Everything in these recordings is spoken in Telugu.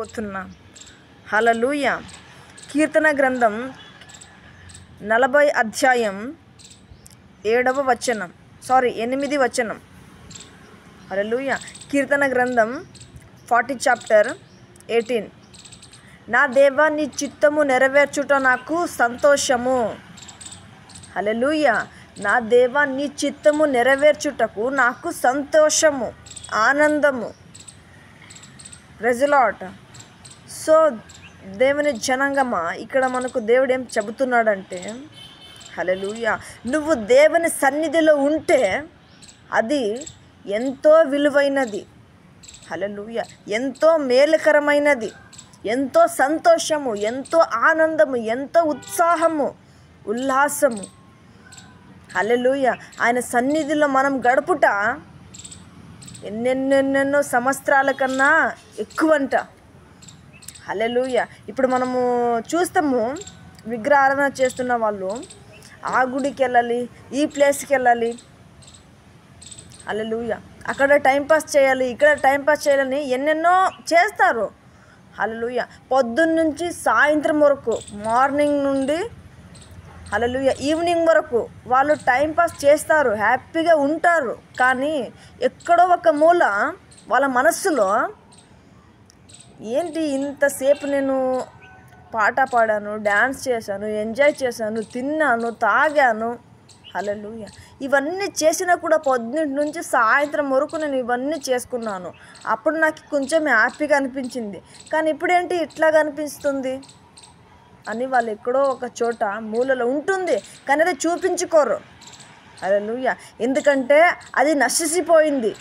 చేయబోతున్నాం. హల్లెలూయా. కీర్తన గ్రంథం 40 అధ్యాయం 8వ వచనం. హల్లెలూయా. కీర్తన గ్రంథం 40 చాప్టర్ 18. నా దేవా, నీ చిత్తము నెరవేర్చుట నాకు సంతోషము. హల్లెలూయా. నా దేవా, నీ చిత్తము నెరవేర్చుటకు నాకు సంతోషము, ఆనందము. Praise the lord. సో దేవుని జనాంగమా, ఇక్కడ మనకు దేవుడు ఏం చెబుతున్నాడంటే, హల్లెలూయా, నువ్వు దేవుని సన్నిధిలో ఉంటే అది ఎంతో విలువైనది. హల్లెలూయా. ఎంతో మేలుకరమైనది, ఎంతో సంతోషము, ఎంతో ఆనందము, ఎంతో ఉత్సాహము, ఉల్లాసము. హల్లెలూయా. ఆయన సన్నిధిలో మనం గడుపుట ఎన్నెన్నెన్నెన్నో సంవత్సరాల కన్నా ఎక్కువంట. హల్లెలూయా. ఇప్పుడు మనము చూస్తాము, విగ్రహారాధన చేస్తున్న వాళ్ళు ఆ గుడికి వెళ్ళాలి, ఈ ప్లేస్కి వెళ్ళాలి. హల్లెలూయా. అక్కడ టైంపాస్ చేయాలి, ఇక్కడ టైంపాస్ చేయాలని ఎన్నెన్నో చేస్తారు. హల్లెలూయా. పొద్దున్న నుంచి సాయంత్రం వరకు, మార్నింగ్ నుండి హల్లెలూయా ఈవినింగ్ వరకు వాళ్ళు టైంపాస్ చేస్తారు, హ్యాపీగా ఉంటారు. కానీ ఎక్కడో ఒక మూల వాళ్ళ మనస్సులో, ఏంటి ఇంతసేపు నేను పాట పాడాను, డ్యాన్స్ చేశాను, ఎంజాయ్ చేశాను, తిన్నాను, తాగాను. హల్లెలూయా. ఇవన్నీ చేసినా కూడా పొద్దున్న నుంచి సాయంత్రం వరకు నేను ఇవన్నీ చేసుకున్నాను. అప్పుడు నాకు కొంచెం హ్యాపీగా అనిపించింది, కానీ ఇప్పుడేంటి ఇట్లాగా అనిపిస్తుంది అని వాళ్ళు ఎక్కడో ఒక చోట మూలలో ఉంటుంది, కానీ అది చూపించుకోరు. హల్లెలూయా. ఎందుకంటే అది నశిసిపోయింది.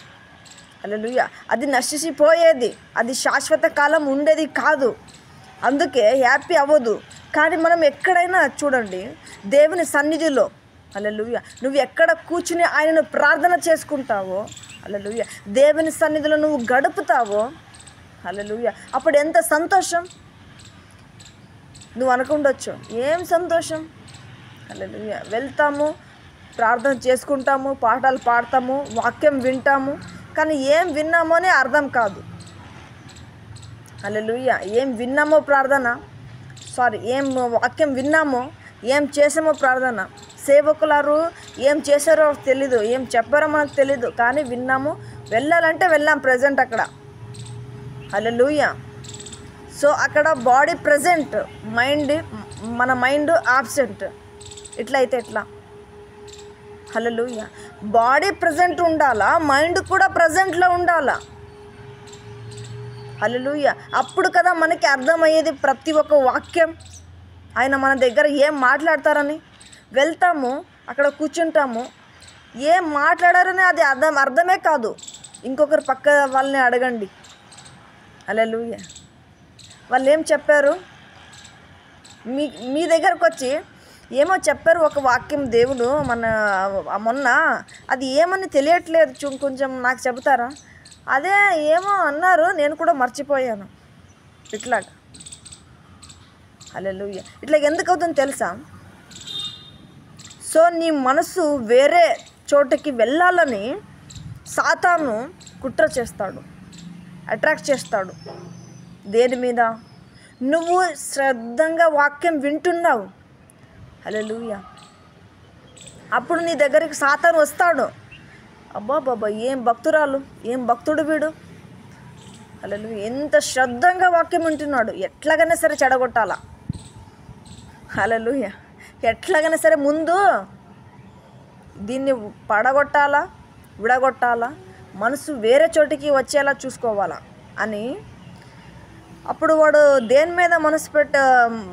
హల్లెలూయా. అది నశిసిపోయేది, అది శాశ్వత కాలం ఉండేది కాదు. అందుకే హ్యాపీ అవ్వదు. కానీ మనం ఎక్కడైనా చూడండి, దేవుని సన్నిధిలో, హల్లెలూయా, నువ్వు ఎక్కడ కూర్చుని ఆయనను ప్రార్థన చేసుకుంటావో, హల్లెలూయా, దేవుని సన్నిధిలో నువ్వు గడుపుతావో, హల్లెలూయా, అప్పుడు ఎంత సంతోషం. నువ్వు అనుకుండొచ్చు, ఏం సంతోషం. హల్లెలూయా. వెళ్తాము, ప్రార్థన చేసుకుంటాము, పాటలు పాడతాము, వాక్యం వింటాము, కానీ ఏం విన్నామో అని అర్థం కాదు. హల్లెలూయా. ఏం విన్నామో ఏం వాక్యం విన్నామో, ఏం చేసామో ప్రార్థన. సేవకులారు ఏం చేశారో తెలీదు, ఏం చెప్పారో మనకు తెలీదు, కానీ విన్నాము, వెళ్ళాలంటే వెళ్ళాం ప్రజెంట్ అక్కడ. హల్లెలూయా. సో అక్కడ బాడీ ప్రజెంట్, మన మైండ్ ఆబ్సెంట్. ఇట్లయితే ఎట్లా? హల్లెలూయా. బాడీ ప్రజెంట్ ఉండాలా, మైండ్ కూడా ప్రజెంట్లో ఉండాలా. హల్లెలూయా. అప్పుడు కదా మనకి అర్థమయ్యేది ప్రతి ఒక్క వాక్యం. ఆయన మన దగ్గర ఏం మాట్లాడతారని. వెళ్తాము, అక్కడ కూర్చుంటాము, ఏం మాట్లాడారని అది అర్థమే కాదు. ఇంకొకరు పక్క వాళ్ళని అడగండి. హల్లెలూయా. వాళ్ళు ఏం చెప్పారు, మీ దగ్గరకు వచ్చి ఏమో చెప్పారు ఒక వాక్యం దేవుడు మొన్న, అది ఏమని తెలియట్లేదు, కొంచెం నాకు చెబుతారా? అదే ఏమో అన్నారు, నేను కూడా మర్చిపోయాను. ఇట్లాగా. హల్లెలూయా. ఇట్లా ఎందుకు అవుతుందో తెలుసా? సో నీ మనసు వేరే చోటకి వెళ్ళాలని సాతాను కుట్ర చేస్తాడు, అట్రాక్ట్ చేస్తాడు. దేని మీద? నువ్వు శ్రద్ధంగా వాక్యం వింటున్నావు. హల్లెలూయా. అప్పుడు నీ దగ్గరికి సాతాను వస్తాడు. అబ్బా బాబా, ఏం భక్తురాలు, ఏం భక్తుడు వీడు. హల్లెలూయా. ఎంత శ్రద్ధంగా వాక్యం వింటున్నాడు, ఎట్లాగైనా సరే చెడగొట్టాలా. హల్లెలూయా. ఎట్లాగైనా సరే ముందు దీన్ని పడగొట్టాలా, విడగొట్టాలా, మనసు వేరే చోటికి వచ్చేలా చూసుకోవాలా అని. అప్పుడు వాడు దేని మీద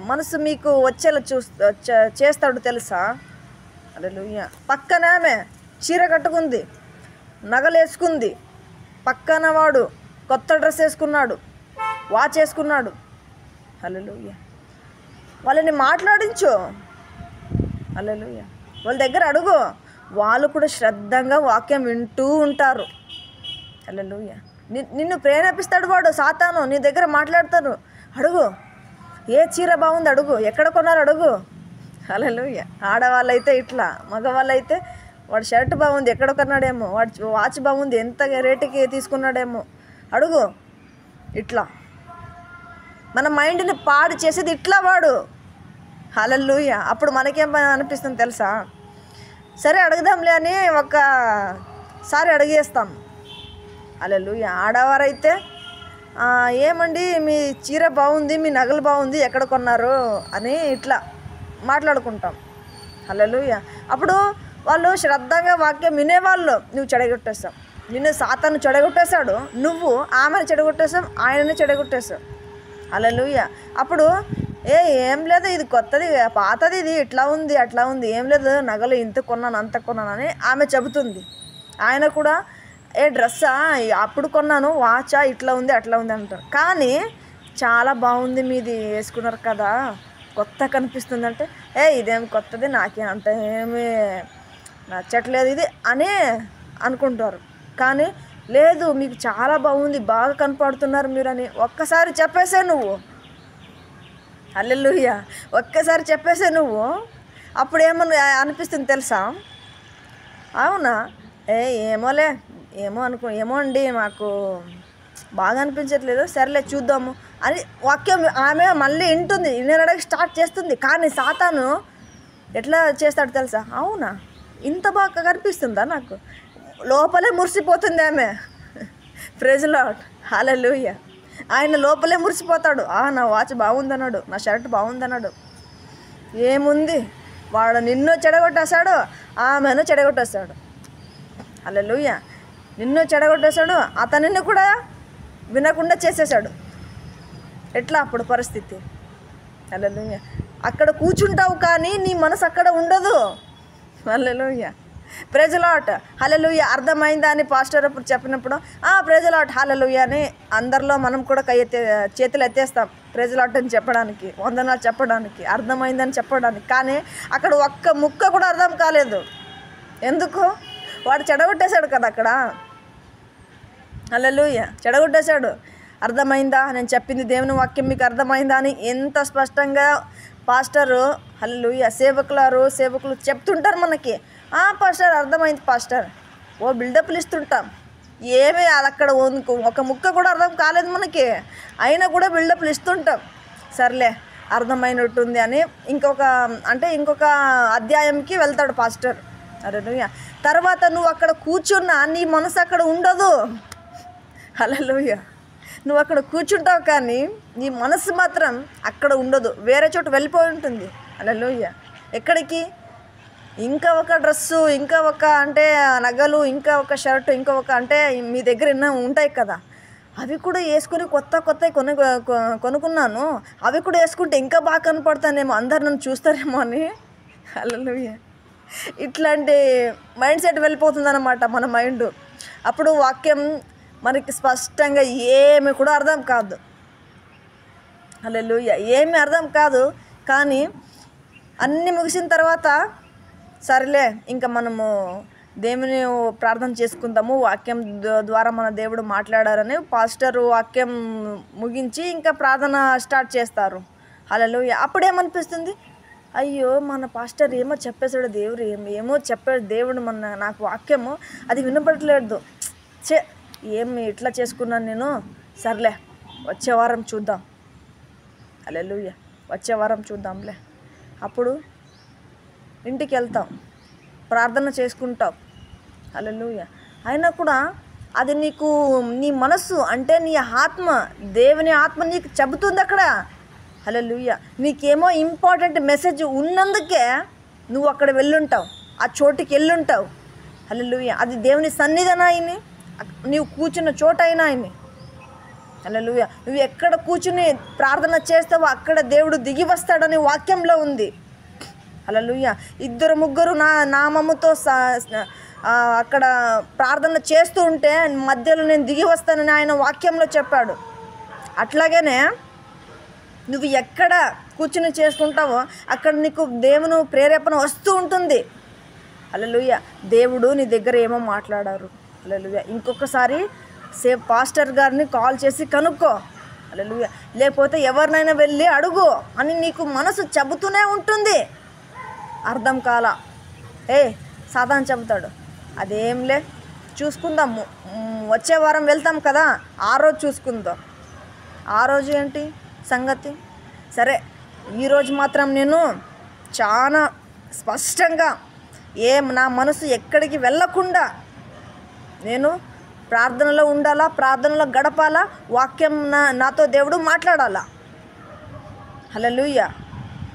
మనసు మీకు వచ్చేలా చేస్తాడు తెలుసా? హల్లెలూయా. పక్కన ఆమె చీర కట్టుకుంది, నగలేసుకుంది, పక్కన వాడు కొత్త డ్రెస్ వేసుకున్నాడు, వాచ్ వేసుకున్నాడు. హల్లెలూయా. వాళ్ళని మాట్లాడించు. హల్లెలూయా. వాళ్ళ దగ్గర అడుగు, వాళ్ళు కూడా శ్రద్ధంగా వాక్యం వింటూ ఉంటారు. హల్లెలూయా. నిన్ను ప్రేరేపిస్తాడు వాడు, సాతాను నీ దగ్గర మాట్లాడతాడు. అడుగు, ఏ చీర బాగుంది అడుగు, ఎక్కడ కొన్నారు అడుగు. హల్లెలూయా. ఆడవాళ్ళైతే ఇట్లా, మగవాళ్ళైతే వాడు షర్ట్ బాగుంది, ఎక్కడ కొన్నాడేమో, వాడు వాచ్ బాగుంది, ఎంత రేటుకి తీసుకున్నాడేమో అడుగు. ఇట్లా. మన మైండ్ని పాడు చేసేది ఇట్లా వాడు. హల్లెలూయా. అప్పుడు మనకేం అనిపిస్తుంది తెలుసా? సరే అడుగుదాంలే అని ఒకసారి అడిగేస్తాం. హల్లెలూయా. ఆడవారైతే ఏమండి మీ చీర బాగుంది, మీ నగలు బాగుంది, ఎక్కడ కొన్నారు అని ఇట్లా మాట్లాడుకుంటాం. హల్లెలూయా. అప్పుడు వాళ్ళు శ్రద్ధగా వాక్యం వినేవాళ్ళు. నువ్వు చెడగొట్టేస్తావు, నిన్ను సాతాను చెడగొట్టేశాడు, నువ్వు ఆమెను చెడగొట్టేసావు, ఆయనని చెడగొట్టేశావు. హల్లెలూయా. అప్పుడు ఏం లేదు, ఇది కొత్తది, పాతది, ఇది ఇట్లా ఉంది అట్లా ఉంది, ఏం లేదు, నగలు ఇంత కొన్నాను అంత కొన్నాను అని ఆమె చెబుతుంది. ఆయన కూడా డ్రెస్సా అప్పుడు కొన్నాను, వాచా ఇట్లా ఉంది అట్లా ఉంది అంటారు. కానీ చాలా బాగుంది మీది, వేసుకున్నారు కదా, కొత్త కనిపిస్తుంది అంటే ఇదేం కొత్తది, నాకే అంత ఏమీ నచ్చట్లేదు ఇది అని అనుకుంటారు. కానీ లేదు, మీకు చాలా బాగుంది, బాగా కనపడుతున్నారు మీరు అని ఒక్కసారి చెప్పేసే నువ్వు. హల్లెలూయా. ఒక్కసారి చెప్పేసే నువ్వు. అప్పుడు అనిపిస్తుంది తెలుసా? అవునా, ఏమోలే, ఏమో అండి, మాకు బాగా అనిపించట్లేదు, సరేలే చూద్దాము అని వాక్యం ఆమె మళ్ళీ వింటుంది, వినడానికి స్టార్ట్ చేస్తుంది. కానీ సాతాను ఎట్లా చేస్తాడు తెలుసా? అవునా, ఇంత బాగా కనిపిస్తుందా, నాకు లోపలే మురిసిపోతుంది ఆమె. Praise Lord. హల్లెలూయా. ఆయన లోపలే మురిసిపోతాడు. నా వాచ్ బాగుందన్నాడు, నా షర్ట్ బాగుందన్నాడు. ఏముంది, వాడు నిన్ను చెడగొట్టేశాడు, ఆమెను చెడగొట్టేశాడు. హల్లెలూయా. నిన్ను చెడగొట్టేశాడు, అతనిని కూడా వినకుండా చేసేసాడు. ఎట్లా అప్పుడు పరిస్థితి? హల్లెలూయా. అక్కడ కూర్చుంటావు కానీ నీ మనసు అక్కడ ఉండదు. హల్లెలూయా. Praise Lord. హల్లెలూయా. అర్థమైందా అని పాస్టర్ అప్పుడు చెప్పినప్పుడు ప్రైజ్ లార్డ్ హల్లెలూయా అని అందరిలో మనం కూడా చేతులు ఎత్తేస్తాం ప్రైజ్ లార్డ్ అని చెప్పడానికి, వందనాలు చెప్పడానికి, అర్థమైందని చెప్పడానికి. కానీ అక్కడ ఒక్క ముక్క కూడా అర్థం కాలేదు. ఎందుకు? వాడు చెడగొట్టేశాడు కదా అక్కడ. హల్లెలూయా. చెడగొట్టేశాడు. అర్థమైందా నేను చెప్పింది, దేవుని వాక్యం మీకు అర్థమైందా అని ఎంత స్పష్టంగా పాస్టరు, హల్లెలూయా, సేవకులు చెప్తుంటారు మనకి. పాస్టర్ అర్థమైంది పాస్టర్, బిల్డప్లు ఇస్తుంటాం. ఏమీ అది అక్కడ ఒక ముక్క కూడా అర్థం కాలేదు మనకి, అయినా కూడా బిల్డప్లు ఇస్తుంటాం. సర్లే అర్థమైనట్టుంది అని ఇంకొక అధ్యాయంకి వెళ్తాడు పాస్టర్. హల్లెలూయా. తర్వాత నువ్వు అక్కడ కూర్చున్నా నీ మనసు అక్కడ ఉండదు. హల్లెలూయా. నువ్వు అక్కడ కూర్చుంటావు కానీ నీ మనసు మాత్రం అక్కడ ఉండదు, వేరే చోట వెళ్ళిపోయి ఉంటుంది. హల్లెలూయా. ఎక్కడికి? ఇంకా ఒక డ్రెస్సు, ఇంకా ఒక నగలు, ఇంకా ఒక షర్టు, ఇంకా ఒక మీ దగ్గర ఎన్నో ఉంటాయి కదా, అవి కూడా వేసుకొని కొత్త కొనుక్కున్నాను, అవి కూడా వేసుకుంటే ఇంకా బాగా కనపడతానేమో, అందరు నన్ను చూస్తారేమో అని. హల్లెలూయా. ఇట్లాంటి మైండ్ సెట్ వెళ్ళిపోతుందన్నమాట మన మైండ్. అప్పుడు వాక్యం మనకి స్పష్టంగా ఏమి కూడా అర్థం కాదు. హల్లెలూయా. ఏమీ అర్థం కాదు. కానీ అన్నీ ముగిసిన తర్వాత సరేలే ఇంకా మనము దేవుని ప్రార్థన చేసుకుందాము, వాక్యం ద్వారా మన దేవుడు మాట్లాడారని పాస్టర్ వాక్యం ముగించి ఇంకా ప్రార్థన స్టార్ట్ చేస్తారు. హల్లెలూయా. అప్పుడేమనిపిస్తుంది, అయ్యో మన పాస్టర్ ఏమో చెప్పేశాడు, దేవుడు ఏమో చెప్పాడు దేవుడు, నాకు వాక్యము అది వినపడట్లేదు, ఏమి ఇట్లా చేసుకున్నాను నేను, సర్లే వచ్చే వారం చూద్దాం. హల్లెలూయా. వచ్చే వారం చూద్దాంలే. అప్పుడు ఇంటికి వెళ్తాం, ప్రార్థన చేసుకుంటాం. హల్లెలూయా. అయినా కూడా అది నీ మనస్సు నీ ఆత్మ, దేవుని ఆత్మ నీకు చెబుతుంది అక్కడ. హల్లెలూయా. నీకేమో ఇంపార్టెంట్ మెసేజ్ ఉన్నందుకే నువ్వు అక్కడ వెళ్ళుంటావు, ఆ చోటుకి వెళ్ళుంటావు. హల్లెలూయా. అది దేవుని సన్నిధిన ఆయన్ని, నీవు కూర్చున్న చోట అయినా ఆయన్ని. హల్లెలూయా. నువ్వు ఎక్కడ కూర్చుని ప్రార్థన చేస్తావో అక్కడ దేవుడు దిగి వస్తాడని వాక్యంలో ఉంది. హల్లెలూయా. 2-3 నా నామముతో అక్కడ ప్రార్థన చేస్తూ ఉంటే మధ్యలో నేను దిగి వస్తానని ఆయన వాక్యంలో చెప్పాడు. అట్లాగనే నువ్వు ఎక్కడ కూర్చుని చేసుకుంటావో అక్కడ నీకు దేవుని ప్రేరేపణ వస్తూ ఉంటుంది. హల్లెలూయా. దేవుడు నీ దగ్గర ఏమో మాట్లాడారు. హల్లెలూయా. ఇంకొకసారి పాస్టర్ గారిని కాల్ చేసి కనుక్కో. హల్లెలూయా. లేకపోతే ఎవరినైనా వెళ్ళి అడుగు అని నీకు మనసు చెబుతూనే ఉంటుంది. అర్థం కాలా సాధారణ చెబుతాడు, అదేంలే చూసుకుందాము, వచ్చే వారం వెళ్తాం కదా ఆ రోజు చూసుకుందాం. ఆ రోజు ఏంటి? సంగతి. సరే, ఈరోజు మాత్రం నేను చాలా స్పష్టంగా నా మనసు ఎక్కడికి వెళ్ళకుండా నేను ప్రార్థనలో ఉండాలా, ప్రార్థనలో గడపాలా, వాక్యం నాతో దేవుడు మాట్లాడాలా. హల్లెలూయా.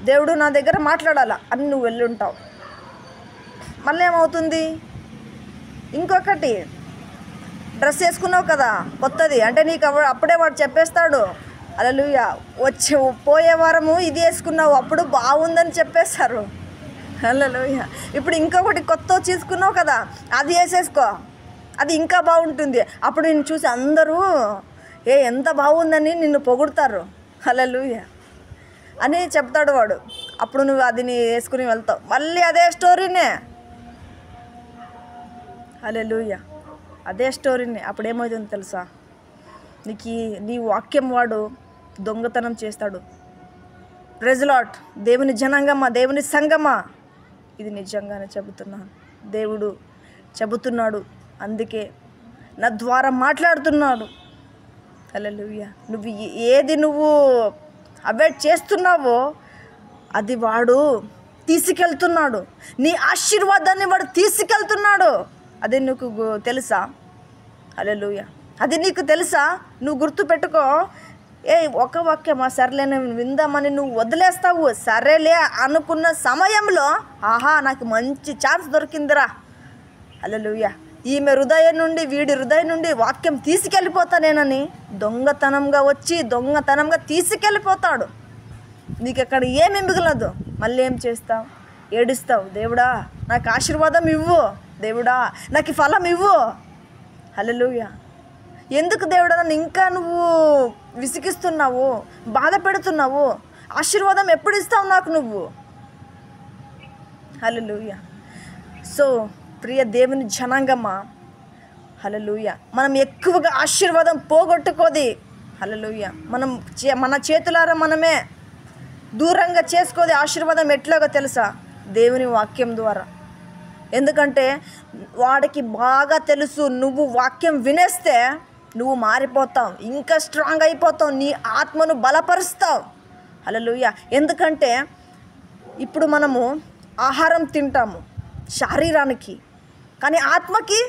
దేవుడు నా దగ్గర మాట్లాడాలా అని నువ్వు వెళ్ళి ఉంటావు. మళ్ళీ ఏమవుతుంది? ఇంకొకటి, డ్రెస్ వేసుకున్నావు కదా కొత్తది, అంటే నీకు అప్పుడే వాడు చెప్పేస్తాడు, హల్లెలూయా, పోయే వారము ఇది వేసుకున్నావు, అప్పుడు బాగుందని చెప్పేస్తారు. హల్లెలూయా. ఇప్పుడు ఇంకొకటి కొత్త తీసుకున్నావు కదా, అది వేసేసుకో, అది ఇంకా బాగుంటుంది. అప్పుడు నిన్ను చూసి అందరూ ఎంత బాగుందని నిన్ను పొగుడతారు. హల్లెలూయా అని చెప్తాడు వాడు. అప్పుడు నువ్వు అది వేసుకుని వెళ్తావు, మళ్ళీ అదే స్టోరీనే. హల్లెలూయా, అదే స్టోరీనే. అప్పుడు ఏమవుతుందో తెలుసా? నీ వాక్యం వాడు దొంగతనం చేస్తాడు. Praise lord. దేవుని జనాంగమా, దేవుని సంగమా, ఇది నిజంగానే చెబుతున్నాను. దేవుడు చెబుతున్నాడు, అందుకే నా ద్వారా మాట్లాడుతున్నాడు. హల్లెలూయా. నువ్వు అవాయిడ్ చేస్తున్నావో అది వాడు తీసుకెళ్తున్నాడు. నీ ఆశీర్వాదాన్ని వాడు తీసుకెళ్తున్నాడు. అది నీకు తెలుసా? హల్లెలూయా. అది నీకు తెలుసా? నువ్వు గుర్తుపెట్టుకో. ఒక వాక్యమా, సరేలే నేను విందామని నువ్వు వదిలేస్తావు. సరేలే అనుకున్న సమయంలో నాకు మంచి ఛాన్స్ దొరికిందిరా, హల్లెలూయా, ఈమె హృదయం నుండి, వీడి హృదయం నుండి వాక్యం తీసుకెళ్ళిపోతానేనని దొంగతనంగా వచ్చి దొంగతనంగా తీసుకెళ్ళిపోతాడు. నీకు అక్కడ ఏమి మిగలదు. మళ్ళీ ఏం చేస్తావు? ఏడుస్తావు. దేవుడా నాకు ఆశీర్వాదం ఇవ్వు, దేవుడా నాకు ఫలం ఇవ్వు. హల్లెలూయా. ఎందుకు దేవుడా నన్ను ఇంకా నువ్వు విసిగిస్తున్నావు, బాధ పెడుతున్నావు? ఆశీర్వాదం ఎప్పుడు ఇస్తావు నాకు నువ్వు? హల్లెలూయా. సో ప్రియ దేవుని జనాంగమా, హల్లెలూయా, మనం ఎక్కువగా ఆశీర్వాదం పోగొట్టుకోది. హల్లెలూయా. మన చేతులారా మనమే దూరంగా చేసుకోది ఆశీర్వాదం. ఎట్లాగో తెలుసా? దేవుని వాక్యం ద్వారా. ఎందుకంటే వాడికి బాగా తెలుసు, నువ్వు వాక్యం వినేస్తే నువ్వు మారిపోతావు, ఇంకా స్ట్రాంగ్ అయిపోతావు, నీ ఆత్మను బలపరుస్తావు. హల్లెలూయా. ఎందుకంటే ఇప్పుడు మనము ఆహారం తింటాము శరీరానికి, కానీ ఆత్మకి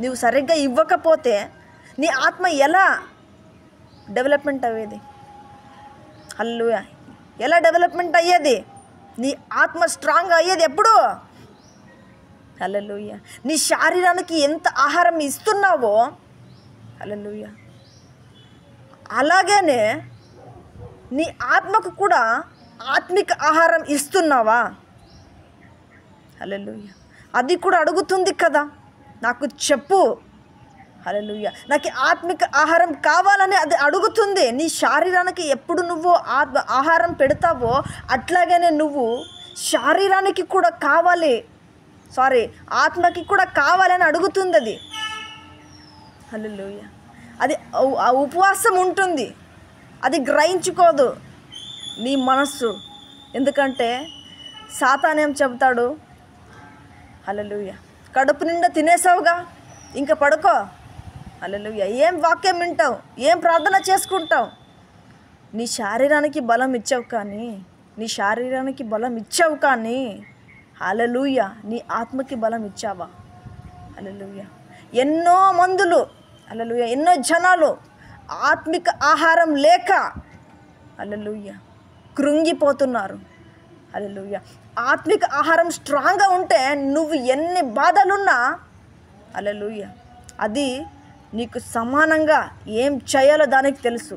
నువ్వు సరిగ్గా ఇవ్వకపోతే నీ ఆత్మ ఎలా డెవలప్మెంట్ అయ్యేది? హల్లెలూయా. ఎలా డెవలప్మెంట్ అయ్యేది? నీ ఆత్మ స్ట్రాంగ్ అయ్యేది ఎప్పుడు? హల్లెలూయా. నీ శరీరానికి ఎంత ఆహారం ఇస్తున్నావో, హల్లెలూయా, అలాగనే నీ ఆత్మకు కూడా ఆత్మిక ఆహారం ఇస్తున్నావా? హల్లెలూయా. అది కూడా అడుగుతుంది కదా, నాకు చెప్పు. హల్లెలూయా. నాకు ఆత్మిక ఆహారం కావాలని అది అడుగుతుంది. నీ శరీరానికి ఎప్పుడు నువ్వు ఆహారం పెడతావో అట్లాగనే నువ్వు శరీరానికి కూడా కావాలి, ఆత్మకి కూడా కావాలని అడుగుతుంది అది. హల్లెలూయా. అది ఉపవాసం ఉంటుంది, అది గ్రహించుకోదు నీ మనస్సు. ఎందుకంటే సాతానేం చెబుతాడు? హల్లెలూయా, కడుపు నిండా తినేసావుగా, ఇంకా పడుకో. హల్లెలూయా. ఏం వాక్యం వింటావు, ఏం ప్రార్థన చేసుకుంటావు? నీ శరీరానికి బలం ఇచ్చావు కానీ హల్లెలూయా, నీ ఆత్మకి బలం ఇచ్చావా? హల్లెలూయా. ఎన్నో మందులు, హల్లెలూయా, ఎన్నో జనాలు ఆత్మిక ఆహారం లేక హల్లెలూయా కృంగిపోతున్నారు. హల్లెలూయా. ఆత్మిక ఆహారం స్ట్రాంగ్గా ఉంటే నువ్వు ఎన్ని బాధలున్నా, హల్లెలూయా, అది నీకు సమానంగా ఏం చేయాలో దానికి తెలుసు.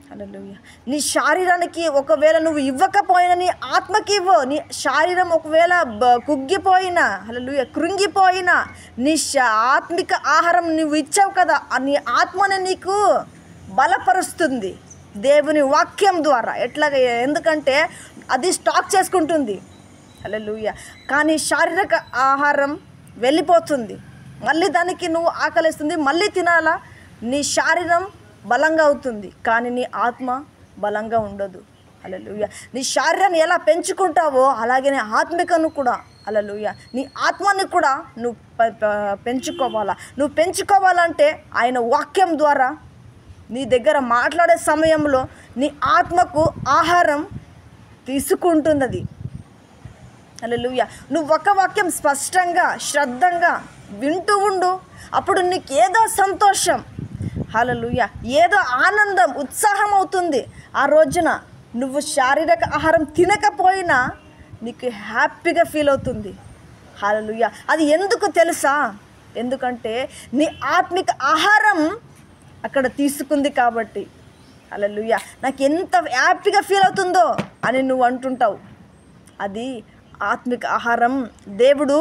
హల్లెలూయా. నీ శరీరానికి ఒకవేళ నువ్వు ఇవ్వకపోయినా నీ ఆత్మకి ఇవ్వు. నీ శరీరం ఒకవేళ కుగ్గిపోయినా, హల్లెలూయా, కృంగిపోయినా, నీ ఆత్మిక ఆహారం నువ్వు ఇచ్చావు కదా, నీ ఆత్మనే నీకు బలపరుస్తుంది దేవుని వాక్యం ద్వారా. ఎట్లాగా? ఎందుకంటే అది స్టాక్ చేసుకుంటుంది. హల్లెలూయా. కానీ శారీరక ఆహారం వెళ్ళిపోతుంది, మళ్ళీ దానికి నువ్వు ఆకలిస్తుంది, మళ్ళీ తినాలా. నీ శరీరం బలంగా అవుతుంది, కానీ నీ ఆత్మ బలంగా ఉండదు. హల్లెలూయా. నీ శరీరాన్ని ఎలా పెంచుకుంటావో అలాగే నీ ఆత్మికను కూడా, హల్లెలూయా, నీ ఆత్మని కూడా నువ్వు పెంచుకోవాలా. నువ్వు పెంచుకోవాలంటే ఆయన వాక్యం ద్వారా, నీ దగ్గర మాట్లాడే సమయంలో నీ ఆత్మకు ఆహారం తీసుకుంటుంది అది. హల్లెలూయా. నువ్వు ఒక వాక్యం స్పష్టంగా శ్రద్ధంగా వింటూ ఉండు, అప్పుడు నీకు ఏదో సంతోషం, హల్లెలూయా, ఏదో ఆనందం ఉత్సాహం అవుతుంది. ఆ రోజున నువ్వు శారీరక ఆహారం తినకపోయినా నీకు హ్యాపీగా ఫీల్ అవుతుంది. హల్లెలూయా. అది ఎందుకు తెలుసా? ఎందుకంటే నీ ఆత్మిక ఆహారం అక్కడ తీసుకుంది కాబట్టి. హల్లెలూయా. నాకు ఎంత హ్యాపీగా ఫీల్ అవుతుందో అని నువ్వు అంటుంటావు. అది ఆత్మిక ఆహారం దేవుడు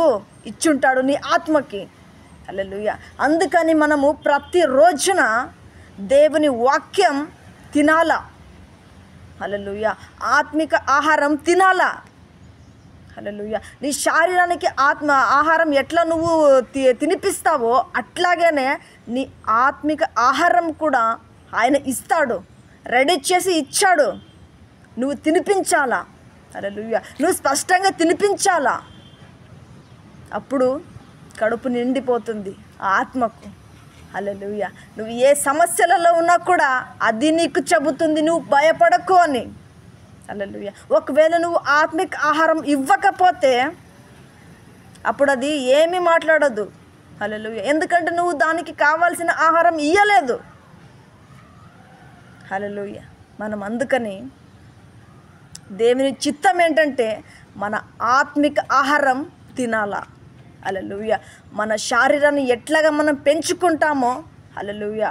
ఇచ్చుంటాడు నీ ఆత్మకి. హల్లెలూయా. అందుకని మనము ప్రతి రోజున దేవుని వాక్యం తినాలా. హల్లెలూయా. ఆత్మిక ఆహారం తినాలా. హల్లెలూయా. నీ శరీరానికి ఆత్మ ఆహారం ఎట్లా నువ్వు తినిపిస్తావో అట్లాగనే నీ ఆత్మిక ఆహారం కూడా ఆయన ఇస్తాడు, రెడీ చేసి ఇచ్చాడు. నువ్వు తినిపించాలా. హల్లెలూయా. నువ్వు స్పష్టంగా తినిపించాలా. అప్పుడు కడుపు నిండిపోతుంది ఆత్మకు. హల్లెలూయా. నువ్వు ఏ సమస్యలలో ఉన్నా కూడా అది నీకు చెబుతుంది, నువ్వు భయపడకు అని. హల్లెలూయా. ఒకవేళ నువ్వు ఆత్మిక ఆహారం ఇవ్వకపోతే అప్పుడు అది ఏమీ మాట్లాడదు. హల్లెలూయా. ఎందుకంటే నువ్వు దానికి కావాల్సిన ఆహారం ఇయ్యలేదు. హల్లెలూయా. మనం అందుకని దేవుని చిత్తం ఏంటంటే మన ఆత్మిక ఆహారం తినాలా. హల్లెలూయా. మన శరీరాన్ని ఎట్లాగా మనం పెంచుకుంటామో, హల్లెలూయా,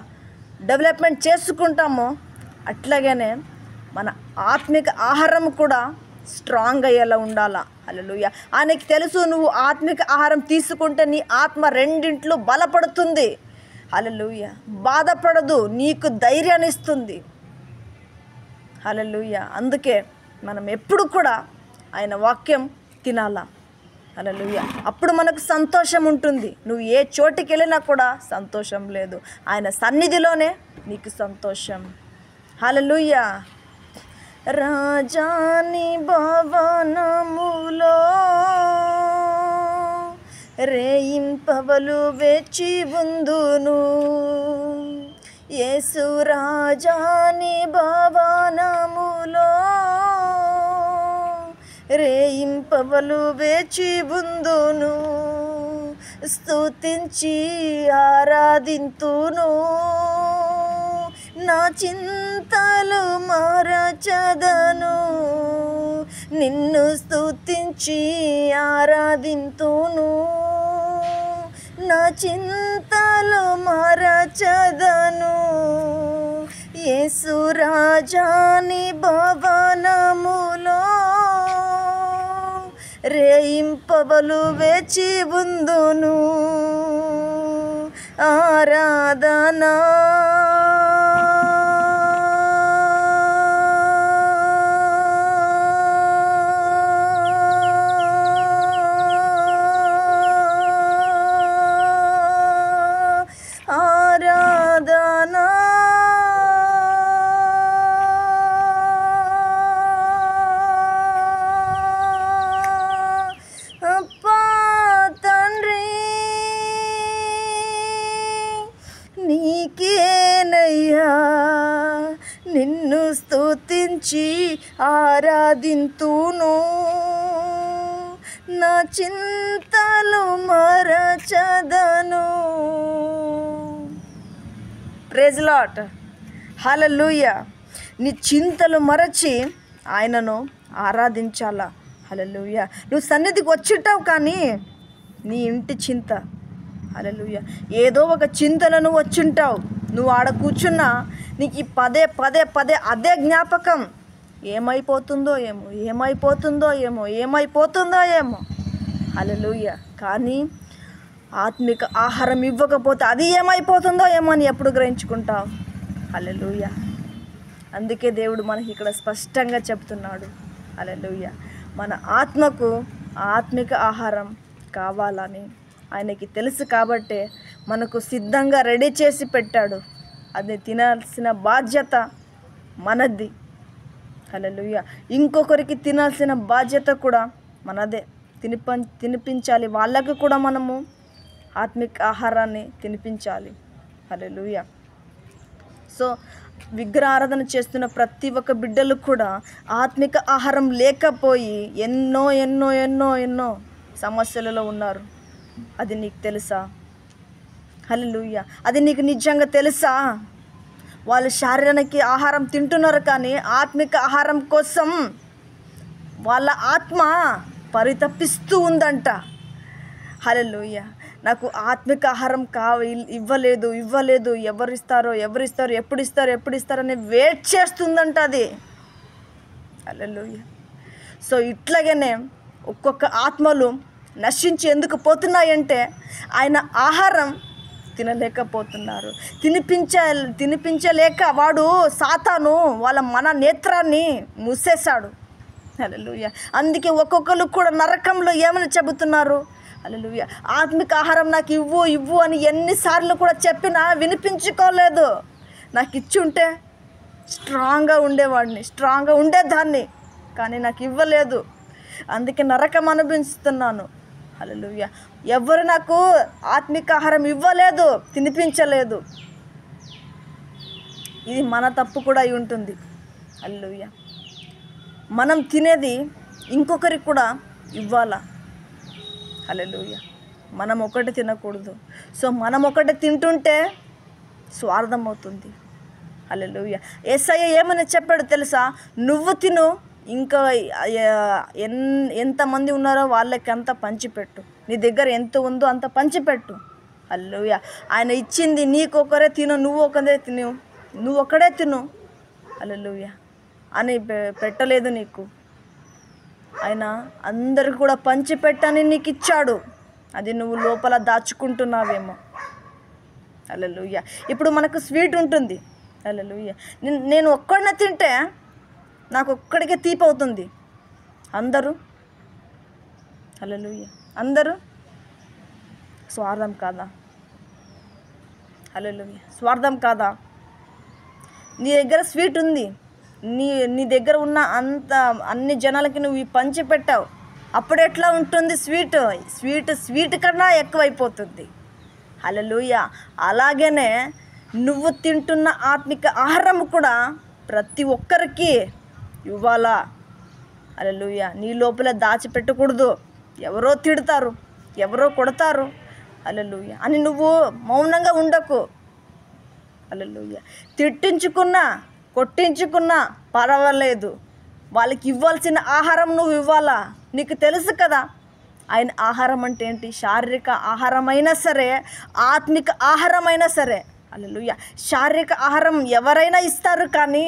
డెవలప్మెంట్ చేసుకుంటామో అట్లాగనే మన ఆత్మిక ఆహారం కూడా స్ట్రాంగ్ అయ్యేలా ఉండాలా. హల్లెలూయా. ఆయనకి తెలుసు నువ్వు ఆత్మిక ఆహారం తీసుకుంటే నీ ఆత్మ రెండింట్లో బలపడుతుంది. హల్లెలూయా. బాధపడదు, నీకు ధైర్యాన్ని ఇస్తుంది. హల్లెలూయా. అందుకే మనం ఎప్పుడు కూడా ఆయన వాక్యం తినాలా. హల్లెలూయా. అప్పుడు మనకు సంతోషం ఉంటుంది. నువ్వు ఏ చోటికి వెళ్ళినా కూడా సంతోషం లేదు, ఆయన సన్నిధిలోనే నీకు సంతోషం. హల్లెలూయా. రాజాని భవనములో రేయింపవలు వేచి ఉందును, యేసు రాజాని భవనములో రేయింపవలు వేచి ఉందును, స్తుతించి ఆరాధింతును, నా చింతలు మరచదను, నిన్ను స్తుతించి ఆరాధింతును, నా చింతలు మరచదను, యేసు రాజాని భవనములో రేయింపవలు వేచి ఉందును. ఆరాధనా ఆరాధనా అప్పా తండ్రి నీకేనయ్యా, నిన్ను స్తుతించి ఆరాధింతును, నా చింతలు మరచదను. Praise Lord. హల్లెలూయా. నీ చింతలు మరచి ఆయనను ఆరాధించాలా. హల్లెలూయా. నువ్వు సన్నిధికి వచ్చింటావు కానీ నీ ఇంటి చింత. హల్లెలూయా. ఏదో ఒక చింతలను వచ్చింటావు, నువ్వు ఆడ కూర్చున్నా నీకు ఈ పదే పదే పదే అదే జ్ఞాపకం. ఏమైపోతుందో ఏమో, ఏమైపోతుందో ఏమో, ఏమైపోతుందో ఏమో. హల్లెలూయా. కానీ ఆత్మిక ఆహారం ఇవ్వకపోతే అది ఏమైపోతుందో ఏమో అని ఎప్పుడు గ్రహించుకుంటావు. హల్లెలూయా. అందుకే దేవుడు మనకి ఇక్కడ స్పష్టంగా చెప్తున్నాడు. హల్లెలూయా. మన ఆత్మకు ఆత్మిక ఆహారం కావాలని ఆయనకి తెలుసు కాబట్టే మనకు సిద్ధంగా రెడీ చేసి పెట్టాడు. అది తినాల్సిన బాధ్యత మనది. హల్లెలూయా. ఇంకొకరికి తినాల్సిన బాధ్యత కూడా మనదే. తినిపించాలి, వాళ్ళకు కూడా మనము ఆత్మిక ఆహారాన్ని తినిపించాలి. హల్లెలూయా. సో విగ్రహారాధన చేస్తున్న ప్రతి ఒక్క బిడ్డలు కూడా ఆత్మిక ఆహారం లేకపోయి ఎన్నో ఎన్నో ఎన్నో ఎన్నో సమస్యలలో ఉన్నారు. అది నీకు తెలుసా? హల్లెలూయా. అది నీకు నిజంగా తెలుసా? వాళ్ళు శారీరక ఆహారం తింటున్నారు, కానీ ఆత్మిక ఆహారం కోసం వాళ్ళ ఆత్మ పరితపిస్తూ ఉందంట. హల్లెలూయా. నాకు ఆత్మిక ఆహారం ఇవ్వలేదు, ఎవరిస్తారు, ఎప్పుడు ఇస్తారని వెయిట్ చేస్తుందంట అది. హల్లెలూయా. సో ఇట్లాగనే ఒక్కొక్క ఆత్మలు నశించి ఎందుకు పోతున్నాయంటే ఆయన ఆహారం తినలేకపోతున్నారు. తినిపించలేక వాడు సాతాను వాళ్ళ మన నేత్రాన్ని మూసేశాడు. హల్లెలూయా. అందుకే ఒక్కొక్కరు కూడా నరకంలో ఏమని చెబుతున్నారు? హల్లెలూయా. ఆత్మిక ఆహారం నాకు ఇవ్వు అని ఎన్నిసార్లు కూడా చెప్పినా వినిపించుకోలేదు. నాకు ఇచ్చి ఉంటే స్ట్రాంగ్గా ఉండేదాన్ని, కానీ నాకు ఇవ్వలేదు. అందుకే నరకం అనుభవిస్తున్నాను. హల్లెలూయా. ఎవరు నాకు ఆత్మిక ఆహారం ఇవ్వలేదు, తినిపించలేదు. ఇది మన తప్పు కూడా అయి ఉంటుంది. హల్లెలూయా. మనం తినేది ఇంకొకరికి కూడా ఇవ్వాలా. హల్లెలూయా. మనం ఒకటి తినకూడదు. సో మనం ఒకటి తింటుంటే స్వార్థం అవుతుంది. హల్లెలూయా. యేసయ్య ఏమని చెప్పాడు తెలుసా? నువ్వు తిను, ఇంకా ఎంతమంది ఉన్నారో వాళ్ళకి అంత పంచిపెట్టు, నీ దగ్గర ఎంత ఉందో అంత పంచిపెట్టు. హల్లెలూయా. ఆయన ఇచ్చింది నీకొకరే తిను, నువ్వు ఒక్కడే తిను. హల్లెలూయా అని పెట్టలేదు నీకు. ఆయన అందరికి కూడా పంచిపెట్టని నీకు ఇచ్చాడు. అది నువ్వు లోపల దాచుకుంటున్నావేమో. హల్లెలూయా. ఇప్పుడు మనకు స్వీట్ ఉంటుంది. హల్లెలూయా. నేను ఒక్కడినే తింటే నాకు ఒక్కడికే తీపి అవుతుంది. అందరూ హల్లెలూయా, అందరూ స్వార్థం కాదా? హల్లెలూయా. స్వార్థం కాదా? నీ దగ్గర స్వీట్ ఉంది, నీ దగ్గర ఉన్న అన్ని జనాలకి నువ్వు పంచి పెట్టావు. అప్పుడు ఎట్లా ఉంటుంది? స్వీట్ కన్నా ఎక్కువైపోతుంది. హల్లెలూయా. అలాగనే నువ్వు తింటున్న ఆత్మిక ఆహారం కూడా ప్రతి ఒక్కరికి ఇవ్వాలా. హల్లెలూయా. నీ లోపల దాచిపెట్టకూడదు. ఎవరో తిడతారు, ఎవరో కొడతారు, హల్లెలూయా అని నువ్వు మౌనంగా ఉండకు. హల్లెలూయా. తిట్టించుకున్నా కొట్టించుకున్నా పర్వాలేదు, వాళ్ళకి ఇవ్వాల్సిన ఆహారం నువ్వు ఇవ్వాలా. నీకు తెలుసు కదా ఆయన ఆహారం అంటే ఏంటి? శారీరక ఆహారమైనా సరే, ఆత్మిక ఆహారమైనా సరే. హల్లెలూయా. శారీరక ఆహారం ఎవరైనా ఇస్తారు, కానీ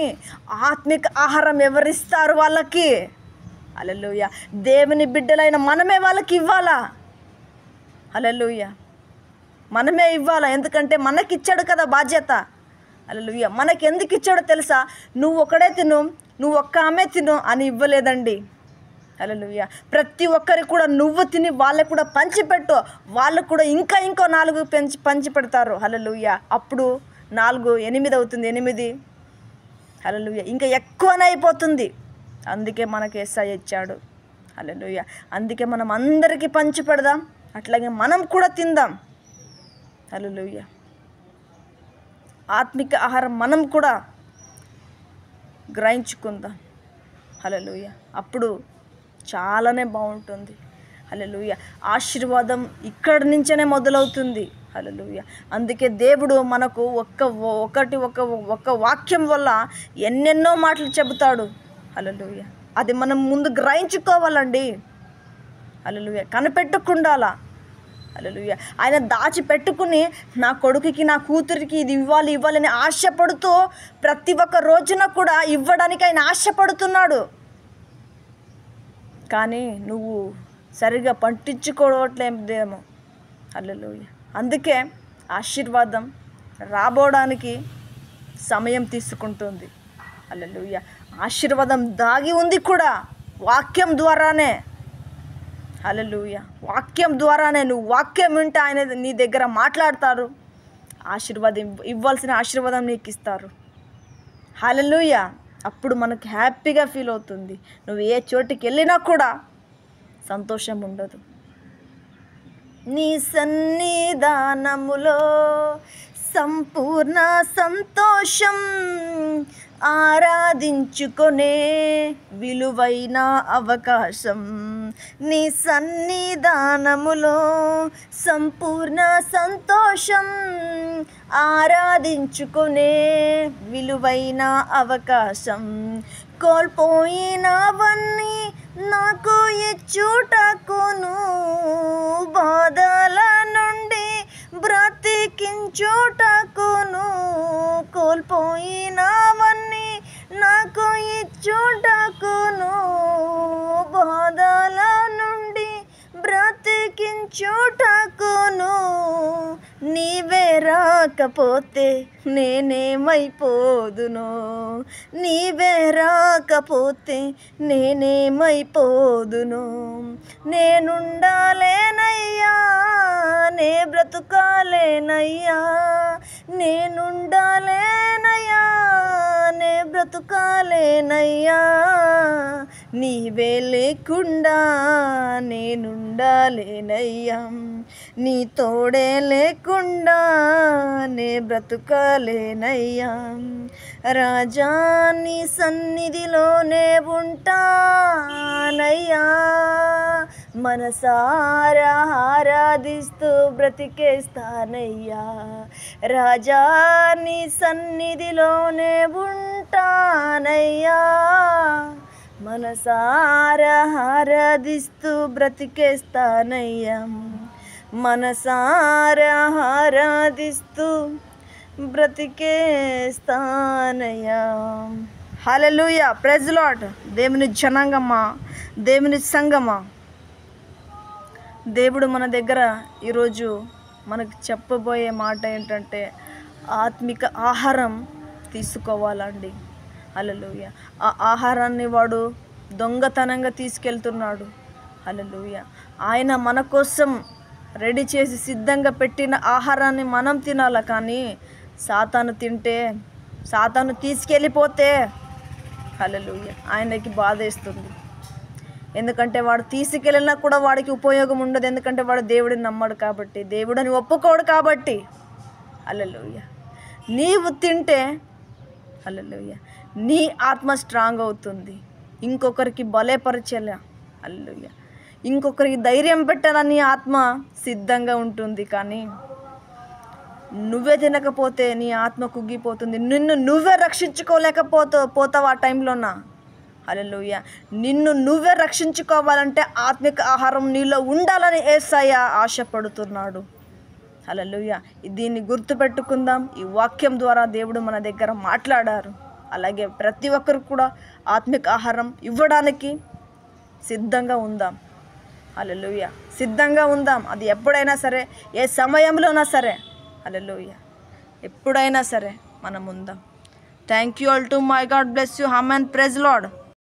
ఆత్మిక ఆహారం ఎవరిస్తారు వాళ్ళకి? హల్లెలూయా. దేవుని బిడ్డలైన మనమే వాళ్ళకి ఇవ్వాలా. హల్లెలూయా. మనమే ఇవ్వాలా, ఎందుకంటే మనకిచ్చాడు కదా బాధ్యత. హల్లెలూయా. మనకి ఎందుకు ఇచ్చాడో తెలుసా? నువ్వు ఒకడే తిను, నువ్వు ఒక్క ఆమె తిను అని ఇవ్వలేదండి. హల్లెలూయా. ప్రతి ఒక్కరికి కూడా నువ్వు తిని వాళ్ళకు కూడా పంచిపెట్టు. వాళ్ళు కూడా ఇంకా 4 పంచి పెడతారు. హల్లెలూయా. అప్పుడు 4 8 అవుతుంది. 8 హల్లెలూయా ఇంకా ఎక్కువనే అయిపోతుంది. అందుకే మనకు యేసయ్య ఇచ్చాడు. హల్లెలూయా. అందుకే మనం అందరికీ పంచి పెడదాం, అట్లాగే మనం కూడా తిందాం. హల్లెలూయా. ఆత్మిక ఆహారం మనం కూడా గ్రహించుకుందాం. హల్లెలూయా. అప్పుడు చాలానే బాగుంటుంది. హల్లెలూయా. ఆశీర్వాదం ఇక్కడి నుంచేనే మొదలవుతుంది. హల్లెలూయా. అందుకే దేవుడు మనకు ఒక్క వాక్యం వల్ల ఎన్నెన్నో మాటలు చెబుతాడు. హల్లెలూయా. అది మనం ముందు గ్రహించుకోవాలండి. హల్లెలూయా. కనిపెట్టుకుండాలా. హల్లెలూయా. ఆయన దాచిపెట్టుకుని నా కొడుకుకి నా కూతురికి ఇది ఇవ్వాలి అని ఆశపడుతూ ప్రతి ఒక్క రోజున కూడా ఇవ్వడానికి ఆయన ఆశపడుతున్నాడు. కానీ నువ్వు సరిగా పట్టించుకోవట్లేదేమో. హల్లెలూయా. అందుకే ఆశీర్వాదం రాబోవడానికి సమయం తీసుకుంటుంది. హల్లెలూయా. ఆశీర్వాదం దాగి ఉంది కూడా వాక్యం ద్వారానే. హల్లెలూయా. వాక్యం ద్వారానే. నువ్వు వాక్యం వింటే ఆయన నీ దగ్గర మాట్లాడతారు. ఆశీర్వాదం ఇవ్వాల్సిన ఆశీర్వాదం నీకు ఇస్తారు. హల్లెలూయా. అప్పుడు మనకు హ్యాపీగా ఫీల్ అవుతుంది. నువ్వు ఏ చోటికి వెళ్ళినా కూడా సంతోషం ఉండదు. నీ సన్నిధానములో సంపూర్ణ సంతోషం ఆరాధించుకొనే విలువైన అవకాశం నీ సన్నిధానములో సంపూర్ణ సంతోషం ఆరాధించుకొనే విలువైన అవకాశం కోల్పోయినవన్నీ నాకు ఇచ్చుటకును బాధల నుండి బ్రతికించుటకును కోల్పోయినవన్నీ నాకు ఇచ్చుటకును బాధల నుండి బ్రతికించుటకును నీవే రాకపోతే నేనేమైపోదును నీవే రాకపోతే నేనేమైపోదును నేనుండాలేనయ్యా నే బ్రతుకాలేనయ్యా నేనుండాలేనయ్యా నే బ్రతుకాలేనయ్యా నీవే లేకుండా నేనుండాలేనయ్యా నీ తోడే లేకుండా నే బ్రతుకాలేనయ్యా రాజా నీ సన్నిధిలోనే ఉంటానయ్యా మనసారా ఆరాధిస్తూ బ్రతికేస్తానయ్యా రాజా నీ సన్నిధిలోనే ఉంటానయ్యా మనసారా ఆరాధిస్తూ బ్రతికేస్తానయ్యా మనసారా ఆరాధిస్తూ బ్రతికేస్తానయ్యా హల్లెలూయా ప్రైజ్ లార్డ్ దేవుని జనాంగమా దేవుని సంగమా దేవుడు మన దగ్గర ఈరోజు మనకు చెప్పబోయే మాట ఏంటంటే ఆత్మిక ఆహారం తీసుకోవాలండి హల్లెలూయా ఆ ఆహారాన్ని వాడు దొంగతనంగా తీసుకెళ్తున్నాడు హల్లెలూయా ఆయన మన కోసం రెడీ చేసి సిద్ధంగా పెట్టిన ఆహారాన్ని మనం తినాలి కానీ సాతాను తింటే సాతాను తీసుకెళ్ళిపోతే హల్లెలూయా ఆయనకి బాధేస్తుంది ఎందుకంటే వాడు తీసుకెళ్ళినా కూడా వాడికి ఉపయోగం ఉండదు ఎందుకంటే వాడు దేవుడిని నమ్మడు కాబట్టి దేవుడిని ఒప్పుకోడు కాబట్టి హల్లెలూయా నీవు తింటే హల్లెలూయా నీ ఆత్మ స్ట్రాంగ్ అవుతుంది ఇంకొకరికి బలపరచేలా హల్లెలూయా ఇంకొకరికి ధైర్యం పెట్టాలని ఆత్మ సిద్ధంగా ఉంటుంది కానీ నువ్వే తినకపోతే నీ ఆత్మ కుగ్గిపోతుంది నిన్ను నువ్వే పోతావు ఆ టైంలోనా హల్లెలూయా నిన్ను నువ్వే రక్షించుకోవాలంటే ఆత్మిక ఆహారం నీలో ఉండాలని యేసయ్య ఆశపడుతున్నాడు హల్లెలూయా దీన్ని గుర్తుపెట్టుకుందాం ఈ వాక్యం ద్వారా దేవుడు మన దగ్గర మాట్లాడారు అలాగే ప్రతి ఒక్కరు కూడా ఆత్మిక ఆహారం ఇవ్వడానికి సిద్ధంగా ఉందాం హల్లెలూయా సిద్ధంగా ఉందాం అది ఎప్పుడైనా సరే ఏ సమయంలోనా సరే హల్లెలూయా ఎప్పుడైనా సరే మనం ఉందాం thank you all to my God bless you amen praise lord